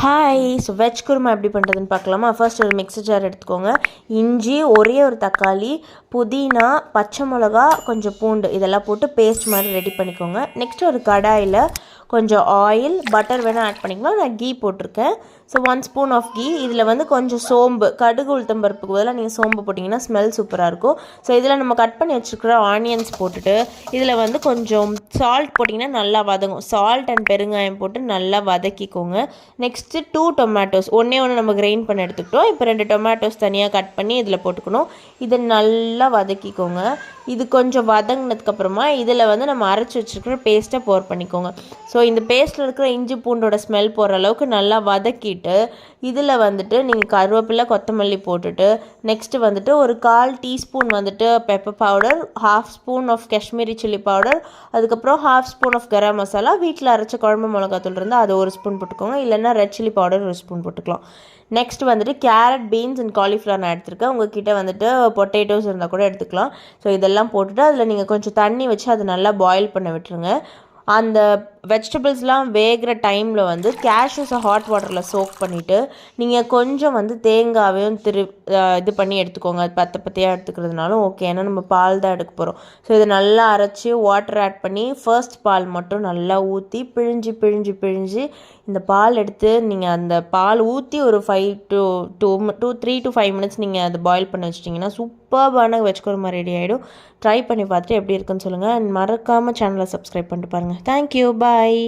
Hi. So veg kurma எப்படி பண்ணுறதுன்னு பார்க்கலாமா? ஃபர்ஸ்ட் ஒரு மிக்ஸி ஜார் எடுத்துக்கோங்க. இஞ்சி, ஒரே ஒரு தக்காளி, புதினா, பச்சை மிளகா, கொஞ்சம் பூண்டு இதெல்லாம் போட்டு பேஸ்ட் மாதிரி ரெடி பண்ணிக்கோங்க. நெக்ஸ்ட் ஒரு கடாயில் கொஞ்சம் ஆயில், பட்டர் வேணால் ஆட் பண்ணிக்கலாம். நான் கீ போட்டிருக்கேன். So 1 spoon of ghee. இதில் வந்து கொஞ்சம் சோம்பு, கடுகு உளுத்தம் பருப்புக்கு பதிலாக நீங்கள் சோம்பு போட்டிங்கன்னா ஸ்மெல் சூப்பராக இருக்கும். ஸோ இதில் நம்ம கட் பண்ணி வச்சுருக்கிற ஆனியன்ஸ் போட்டுட்டு இதில் வந்து கொஞ்சம் சால்ட் போட்டிங்கன்னா நல்லா வதங்கும். சால்ட் அண்ட் பெருங்காயம் போட்டு நல்லா வதக்கிக்கோங்க. நெக்ஸ்ட்டு 2 டொமேட்டோஸ், ஒன்று நம்ம கிரைண்ட் பண்ணி எடுத்துக்கிட்டோம். இப்போ 2 டொமேட்டோஸ் தனியாக கட் பண்ணி இதில் போட்டுக்கணும். இதை நல்லா வதக்கிக்கோங்க. இது கொஞ்சம் வதங்கினதுக்கப்புறமா இதில் வந்து நம்ம அரைச்சி வச்சுருக்கிற பேஸ்ட்டை போர் பண்ணிக்கோங்க. ஸோ இந்த பேஸ்ட்டில் இருக்கிற இஞ்சி பூண்டோட ஸ்மெல் போகிற அளவுக்கு நல்லா வதக்கிட்டு இதில் வந்துட்டு நீங்கள் கருவேப்பிலை, கொத்தமல்லி போட்டுட்டு நெக்ஸ்ட்டு வந்துட்டு ஒரு 1/4 டீஸ்பூன் வந்துட்டு pepper powder, 1/2 spoon of Kashmiri chilli powder, அதுக்கப்புறம் 1/2 ஸ்பூன் ஆஃப் கரம் மசாலா, வீட்டில் அரைச்ச குழம்பு மிளகாத்தூள் இருந்தால் அது 1 ஸ்பூன் போட்டுக்கோங்க. இல்லைன்னா ரெட் சில்லி பவுடர் 1 ஸ்பூன் போட்டுக்கலாம். நெக்ஸ்ட் வந்துட்டு கேரட், பீன்ஸ் அண்ட் காலிஃப்ளவர் நான் எடுத்துருக்கேன். உங்கள்கிட்ட வந்துட்டு பொட்டேட்டோஸ் இருந்தால் கூட எடுத்துக்கலாம். ஸோ இதெல்லாம் போட்டுட்டு அதில் நீங்கள் கொஞ்சம் தண்ணி வச்சு அதை நல்லா பாயில் பண்ண விட்டுருங்க. அந்த வெஜிடபிள்ஸ்லாம் வேகிற டைமில் வந்து கேஷ்யூஸை ஹாட் வாட்டரில் சோக் பண்ணிவிட்டு நீங்கள் கொஞ்சம் வந்து தேங்காவையும் இது பண்ணி எடுத்துக்கோங்க. அது பத்தையாக எடுத்துக்கிறதுனாலும் ஓகே, ஏன்னா நம்ம பால் தான் எடுக்க போகிறோம். ஸோ இதை நல்லா அரைச்சி வாட்டர் ஆட் பண்ணி ஃபர்ஸ்ட் பால் மட்டும் நல்லா ஊற்றி பிழிஞ்சு இந்த பால் எடுத்து நீங்கள் அந்த பால் ஊற்றி ஒரு 3 to 5 மினிட்ஸ் நீங்கள் அதை பாயில் பண்ணி வச்சிட்டிங்கன்னா சூப்பர்பான வெஜ் குருமா ரெடி ஆகிடும். ட்ரை பண்ணி பார்த்துட்டு எப்படி இருக்குன்னு சொல்லுங்கள். மறக்காமல் சேனலை சப்ஸ்கிரைப் பண்ணிட்டு பாருங்கள். தேங்க்யூ. பாய்.